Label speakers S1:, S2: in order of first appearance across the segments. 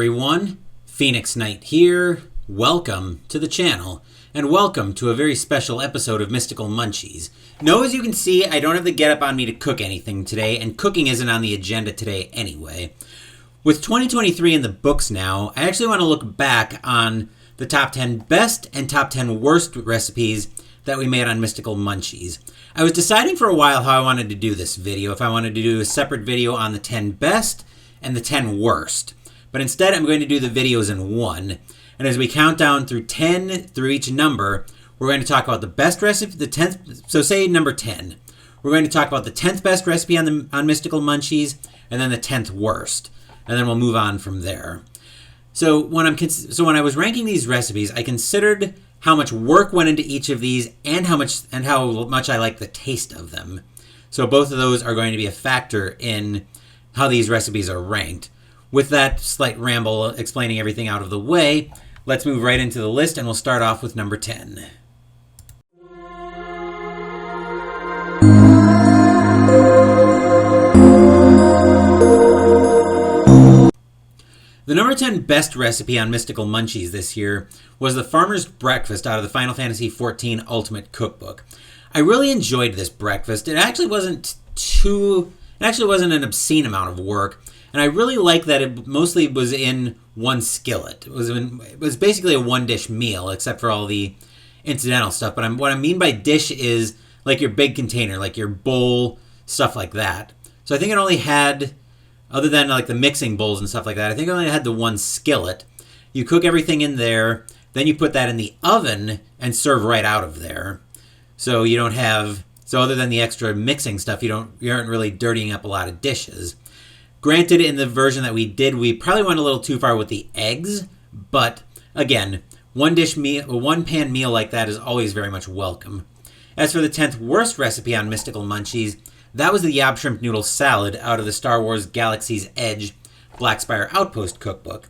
S1: everyone, Phoenix Knight here. Welcome to the channel, and welcome to a very special episode of Mystical Munchies. Now, as you can see, I don't have the getup on me to cook anything today, and cooking isn't on the agenda today anyway. With 2023 in the books now, I actually want to look back on the top 10 best and top 10 worst recipes that we made on Mystical Munchies. I was deciding for a while how I wanted to do this video, if I wanted to do a separate video on the 10 best and the 10 worst. But instead, I'm going to do the videos in one. And as we count down through 10, through each number, we're going to talk about the best recipe, the 10th, so say number 10. We're going to talk about the 10th best recipe on Mystical Munchies, and then the 10th worst. And then we'll move on from there. So when I was ranking these recipes, I considered how much work went into each of these and how much I like the taste of them. So both of those are going to be a factor in how these recipes are ranked. With that slight ramble explaining everything out of the way, let's move right into the list, and we'll start off with number 10. The number 10 best recipe on Mystical Munchies this year was the Farmer's Breakfast out of the Final Fantasy XIV Ultimate Cookbook. I really enjoyed this breakfast. It actually wasn't an obscene amount of work, and I really like that it mostly was in one skillet. It was basically a one-dish meal, except for all the incidental stuff. But what I mean by dish is like your big container, like your bowl, stuff like that. So I think it only had, other than like the mixing bowls and stuff like that, I think it only had the one skillet. You cook everything in there, then you put that in the oven and serve right out of there. So you don't have, so other than the extra mixing stuff, you aren't really dirtying up a lot of dishes. Granted, in the version that we did, we probably went a little too far with the eggs, but again, one pan meal like that is always very much welcome. As for the 10th worst recipe on Mystical Munchies, that was the Yob Shrimp Noodle Salad out of the Star Wars Galaxy's Edge Black Spire Outpost Cookbook.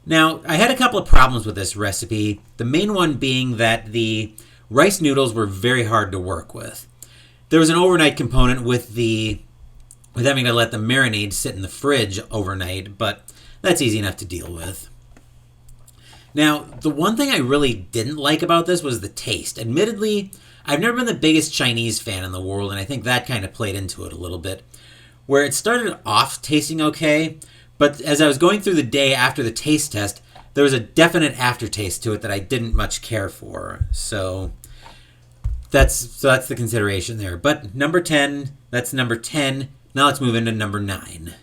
S1: Now, I had a couple of problems with this recipe, the main one being that the rice noodles were very hard to work with. There was an overnight component with having to let the marinade sit in the fridge overnight, but that's easy enough to deal with. Now, the one thing I really didn't like about this was the taste. Admittedly, I've never been the biggest Chinese fan in the world, and I think that kind of played into it a little bit. Where it started off tasting okay, but as I was going through the day after the taste test, there was a definite aftertaste to it that I didn't much care for. So that's the consideration there. But number 10, that's number 10. Now let's move into number 9.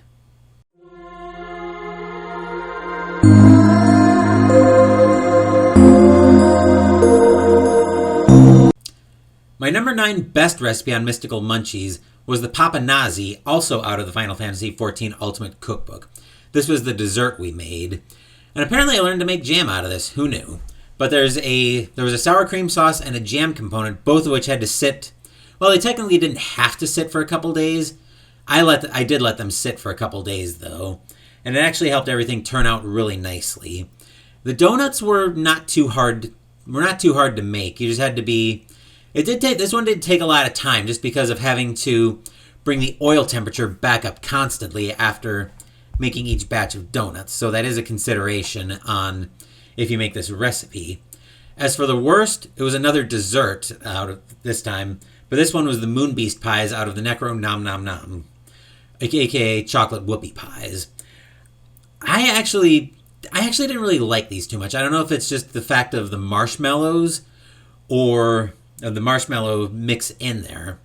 S1: My number 9 best recipe on Mystical Munchies was the Papanazi, also out of the Final Fantasy XIV Ultimate Cookbook. This was the dessert we made. And apparently I learned to make jam out of this. Who knew? But there was a sour cream sauce and a jam component, both of which had to sit. Well, they technically didn't have to sit for a couple days. I did let them sit for a couple days, though, and it actually helped everything turn out really nicely. The donuts were not too hard to make. You just had to be. This one did take a lot of time, just because of having to bring the oil temperature back up constantly after making each batch of donuts. So that is a consideration on if you make this recipe. As for the worst, it was another dessert out of this time, but this one was the Moon Beast pies out of the Necro Nom Nom Nom, aka chocolate whoopie pies. I actually didn't really like these too much. I don't know if it's just the fact of the marshmallows or of the marshmallow mix in there.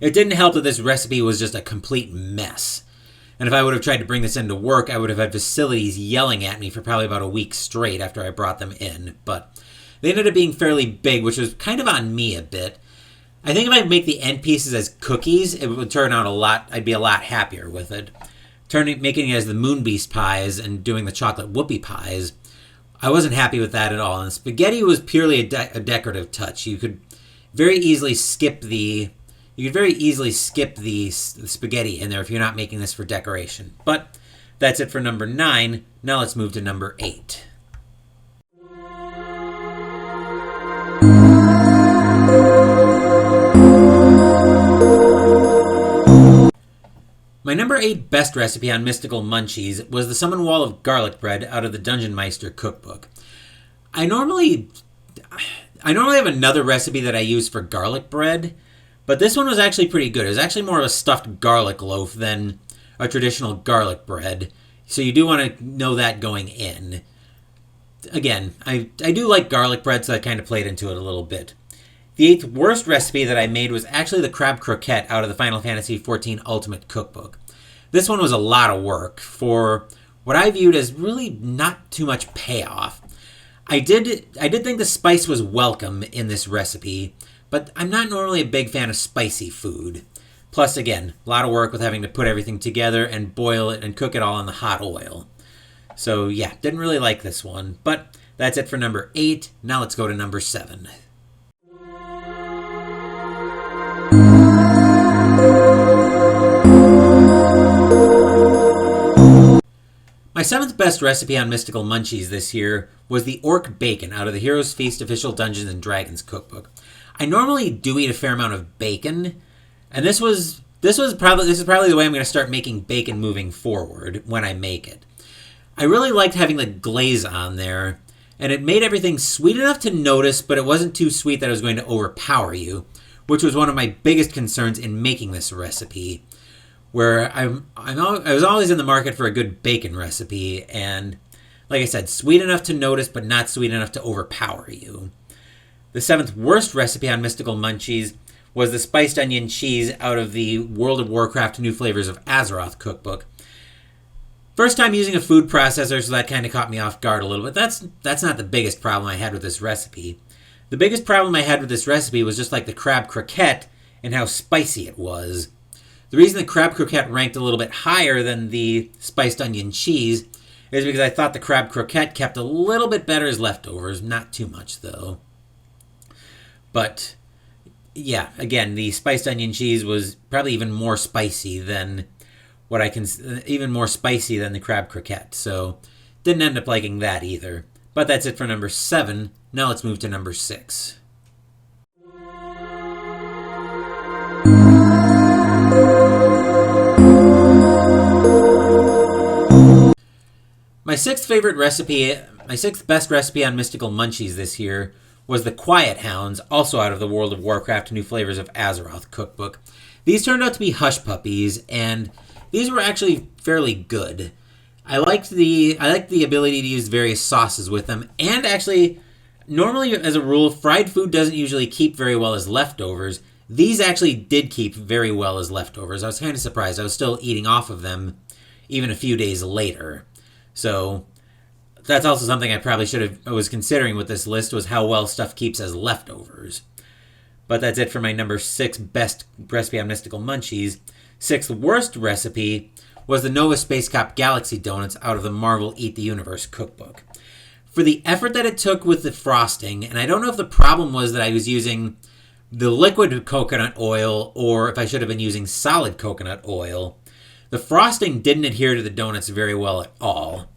S1: It didn't help that this recipe was just a complete mess. And if I would have tried to bring this into work, I would have had facilities yelling at me for probably about a week straight after I brought them in. But they ended up being fairly big, which was kind of on me a bit. I think if I make the end pieces as cookies, it would turn out I'd be a lot happier with it. Making it as the Moon Beast pies and doing the chocolate whoopie pies, I wasn't happy with that at all. And the spaghetti was purely a decorative touch. You could very easily skip the spaghetti in there if you're not making this for decoration. But that's it for number 9. Now let's move to number 8. My My number 8 best recipe on Mystical Munchies was the Summon Wall of Garlic Bread out of the Dungeon Meister cookbook. I normally have another recipe that I use for garlic bread, but this one was actually pretty good. It was actually more of a stuffed garlic loaf than a traditional garlic bread, so you do want to know that going in. Again, I do like garlic bread, so I kind of played into it a little bit. The 8th worst recipe that I made was actually the crab croquette out of the Final Fantasy XIV Ultimate Cookbook. This one was a lot of work for what I viewed as really not too much payoff. I did think the spice was welcome in this recipe, but I'm not normally a big fan of spicy food. Plus, again, a lot of work with having to put everything together and boil it and cook it all in the hot oil. So yeah, didn't really like this one. But that's it for number 8. Now let's go to number 7. My 7th best recipe on Mystical Munchies this year was the Orc Bacon out of the Heroes Feast Official Dungeons & Dragons cookbook. I normally do eat a fair amount of bacon, and this is probably the way I'm going to start making bacon moving forward when I make it. I really liked having the glaze on there, and it made everything sweet enough to notice, but it wasn't too sweet that it was going to overpower you, which was one of my biggest concerns in making this recipe, where I was always in the market for a good bacon recipe, and like I said, sweet enough to notice, but not sweet enough to overpower you. The 7th worst recipe on Mystical Munchies was the spiced onion cheese out of the World of Warcraft New Flavors of Azeroth cookbook. First time using a food processor, so that kind of caught me off guard a little bit. That's not the biggest problem I had with this recipe. The biggest problem I had with this recipe was just like the crab croquette and how spicy it was. The reason the crab croquette ranked a little bit higher than the spiced onion cheese is because I thought the crab croquette kept a little bit better as leftovers, not too much though. But yeah, again, the spiced onion cheese was probably even more spicy than the crab croquette. So didn't end up liking that either. But that's it for number 7. Now let's move to number 6. My 6th best recipe on Mystical Munchies this year was the Quiet Hounds, also out of the World of Warcraft New Flavors of Azeroth cookbook. These turned out to be hush puppies, and these were actually fairly good. I liked the ability to use various sauces with them, and actually, normally as a rule, fried food doesn't usually keep very well as leftovers. These actually did keep very well as leftovers. I was kind of surprised. I was still eating off of them even a few days later. So that's also something I was considering with this list, was how well stuff keeps as leftovers. But that's it for my number 6 best recipe on Mystical Munchies. 6th worst recipe was the Nova Space Cop Galaxy Donuts out of the Marvel Eat the Universe cookbook. For the effort that it took with the frosting, and I don't know if the problem was that I was using the liquid coconut oil or if I should have been using solid coconut oil, the frosting didn't adhere to the donuts very well at all.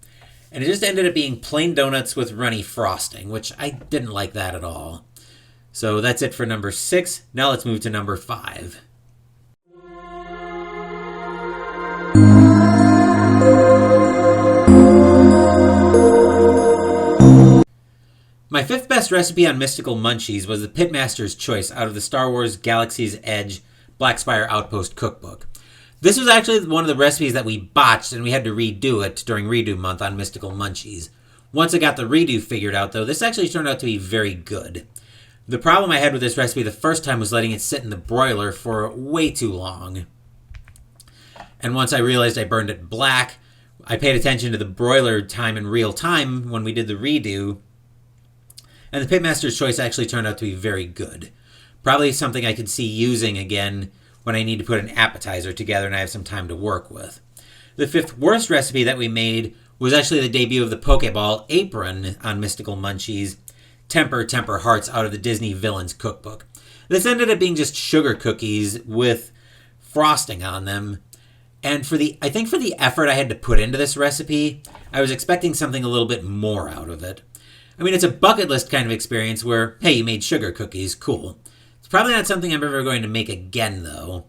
S1: And it just ended up being plain donuts with runny frosting, which I didn't like that at all. So that's it for number 6. Now let's move to number 5. My 5th best recipe on Mystical Munchies was the Pitmaster's Choice out of the Star Wars Galaxy's Edge Black Spire Outpost cookbook. This was actually one of the recipes that we botched, and we had to redo it during redo month on Mystical Munchies. Once I got the redo figured out, though, this actually turned out to be very good. The problem I had with this recipe the first time was letting it sit in the broiler for way too long. And once I realized I burned it black, I paid attention to the broiler time in real time when we did the redo, and the Pitmaster's Choice actually turned out to be very good. Probably something I could see using again when I need to put an appetizer together and I have some time to work with. The 5th worst recipe that we made was actually the debut of the Pokeball apron on Mystical Munchies, Temper Hearts out of the Disney Villains cookbook. This ended up being just sugar cookies with frosting on them. And for the effort I had to put into this recipe, I was expecting something a little bit more out of it. I mean, it's a bucket list kind of experience where, hey, you made sugar cookies, cool. It's probably not something I'm ever going to make again, though.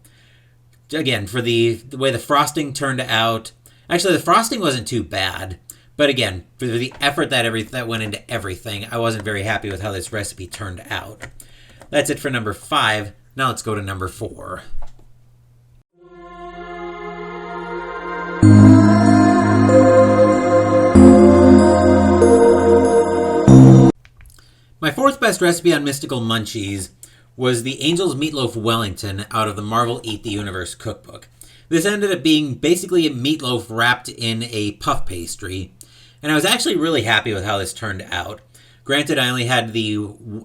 S1: again, for the way the frosting turned out, actually the frosting wasn't too bad, but again, for the effort that went into everything, I wasn't very happy with how this recipe turned out. That's it for number 5. Now let's go to number 4. My 4th best recipe on Mystical Munchies was the Angel's Meatloaf Wellington out of the Marvel Eat the Universe cookbook. This ended up being basically a meatloaf wrapped in a puff pastry, and I was actually really happy with how this turned out. Granted, I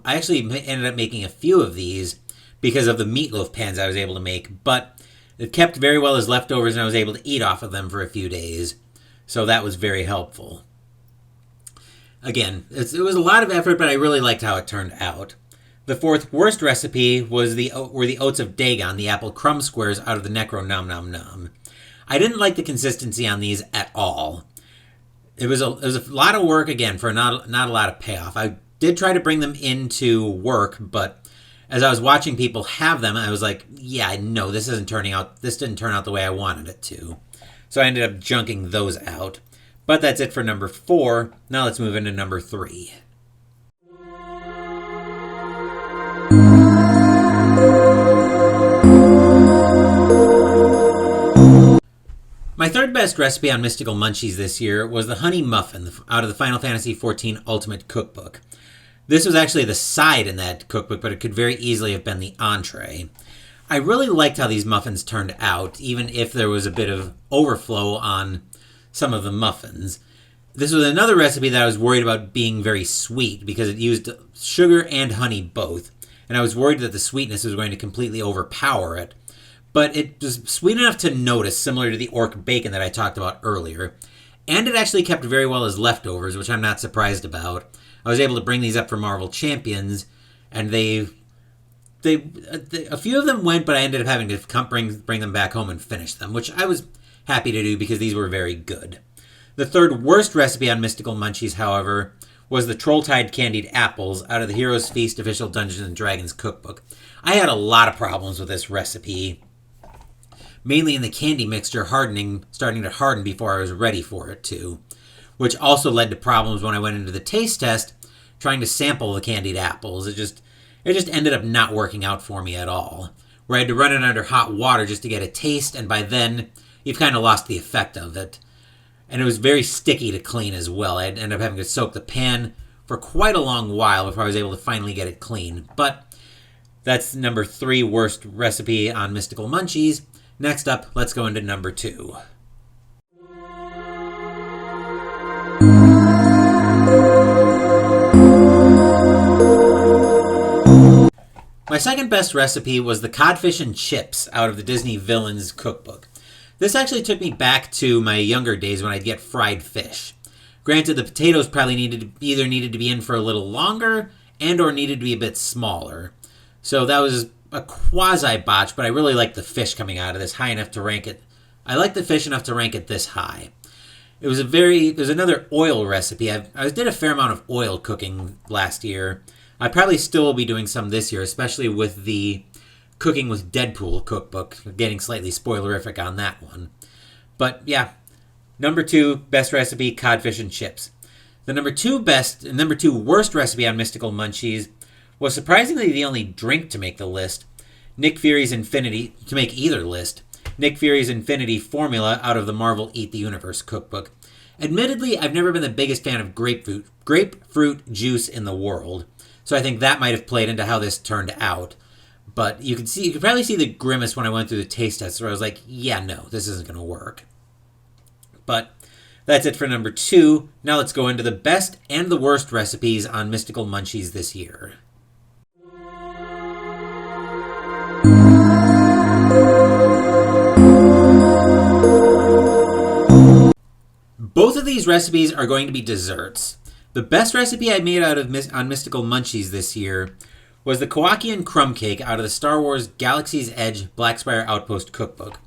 S1: actually ended up making a few of these because of the meatloaf pans I was able to make, but it kept very well as leftovers and I was able to eat off of them for a few days, so that was very helpful. Again, it was a lot of effort, but I really liked how it turned out. The 4th worst recipe were the Oats of Dagon, the apple crumb squares out of the Necro Nom Nom Nom. I didn't like the consistency on these at all. It was a lot of work, again, for not a lot of payoff. I did try to bring them into work, but as I was watching people have them, I was like, yeah, no, this didn't turn out the way I wanted it to. So I ended up junking those out. But that's it for number 4. Now let's move into number 3. My 3rd best recipe on Mystical Munchies this year was the Honey Muffin out of the Final Fantasy XIV Ultimate Cookbook. This was actually the side in that cookbook, but it could very easily have been the entree. I really liked how these muffins turned out, even if there was a bit of overflow on some of the muffins. This was another recipe that I was worried about being very sweet because it used sugar and honey both, and I was worried that the sweetness was going to completely overpower it. But it was sweet enough to notice, similar to the orc bacon that I talked about earlier, and it actually kept very well as leftovers, which I'm not surprised about. I was able to bring these up for Marvel Champions, and a few of them went, but I ended up having to bring them back home and finish them, which I was happy to do because these were very good. The 3rd worst recipe on Mystical Munchies, however, was the Trolltide Candied Apples out of the Heroes Feast Official Dungeons & Dragons cookbook. I had a lot of problems with this recipe, mainly in the candy mixture starting to harden before I was ready for it to, which also led to problems when I went into the taste test trying to sample the candied apples. It just ended up not working out for me at all, where I had to run it under hot water just to get a taste, and by then you've kind of lost the effect of it. And it was very sticky to clean as well. I ended up having to soak the pan for quite a long while before I was able to finally get it clean. But that's number 3 worst recipe on Mystical Munchies. Next up, let's go into number 2. My 2nd best recipe was the Codfish and Chips out of the Disney Villains cookbook. This actually took me back to my younger days when I'd get fried fish. Granted, the potatoes probably needed to be in for a little longer and or needed to be a bit smaller. So that was a quasi-botch, but I really liked the fish coming out of this high enough to rank it. I liked the fish enough to rank it this high. It was another oil recipe. I did a fair amount of oil cooking last year. I probably still will be doing some this year, especially with the Cooking with Deadpool cookbook. Getting slightly spoilerific on that one. But yeah, number 2 best recipe, Codfish and Chips. The number 2 worst recipe on Mystical Munchies was surprisingly the only drink to make the list. Nick Fury's Infinity formula out of the Marvel Eat the Universe cookbook. Admittedly, I've never been the biggest fan of grapefruit juice in the world, so I think that might have played into how this turned out. But you could probably see the grimace when I went through the taste test where I was like, yeah, no, this isn't going to work. But that's it for number 2. Now let's go into the best and the worst recipes on Mystical Munchies this year. Both of these recipes are going to be desserts. The best recipe I made on Mystical Munchies this year was the Kowakian Crumb Cake out of the Star Wars Galaxy's Edge Black Spire Outpost cookbook.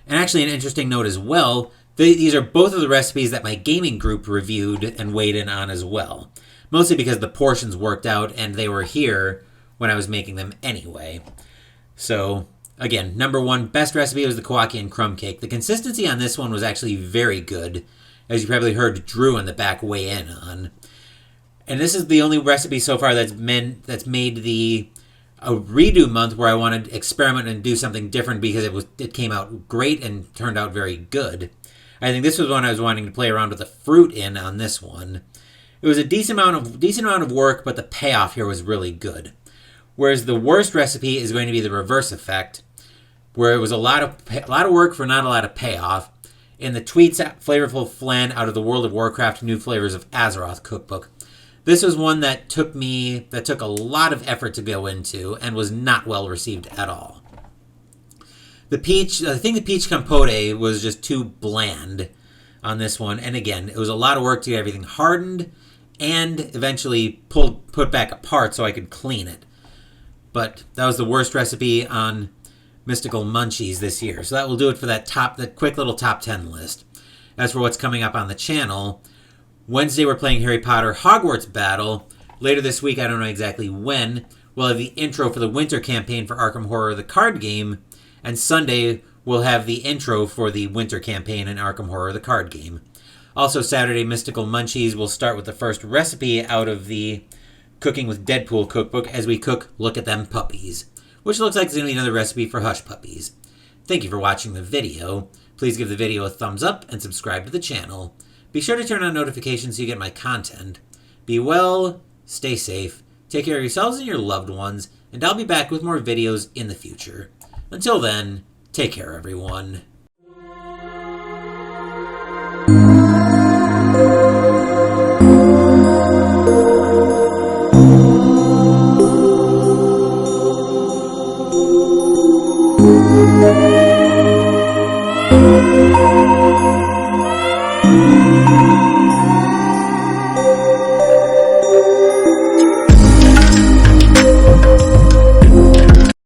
S1: And actually an interesting note as well, these are both of the recipes that my gaming group reviewed and weighed in on as well. Mostly because the portions worked out and they were here when I was making them anyway. So Again, number 1, best recipe was the Kowakian crumb cake. The consistency on this one was actually very good, as you probably heard Drew in the back weigh in on. And this is the only recipe so far that's made a redo month where I wanted to experiment and do something different because it came out great and turned out very good. I think this was one I was wanting to play around with the fruit in on this one. It was a decent amount of work, but the payoff here was really good. Whereas the worst recipe is going to be the reverse effect, where it was a lot of work for not a lot of payoff. In the Tweets Flavorful Flan out of the World of Warcraft New Flavors of Azeroth cookbook. This was one that took a lot of effort to go into and was not well received at all. I think the peach compote was just too bland on this one. And again, it was a lot of work to get everything hardened and eventually put back apart so I could clean it. But that was the worst recipe on Mystical Munchies this year. So that will do it for that quick little top 10 list. As for what's coming up on the channel, Wednesday we're playing Harry Potter Hogwarts Battle. Later this week, I don't know exactly when, we'll have the intro for the winter campaign for Arkham Horror the card game. And Sunday we'll have the intro for the winter campaign in Arkham Horror the card game. Also Saturday, Mystical Munchies will start with the first recipe out of the Cooking with Deadpool cookbook as we cook Look at Them Puppies, which looks like it's going to be another recipe for hush puppies. Thank you for watching the video. Please give the video a thumbs up and subscribe to the channel. Be sure to turn on notifications so you get my content. Be well, stay safe, take care of yourselves and your loved ones, and I'll be back with more videos in the future. Until then, take care everyone.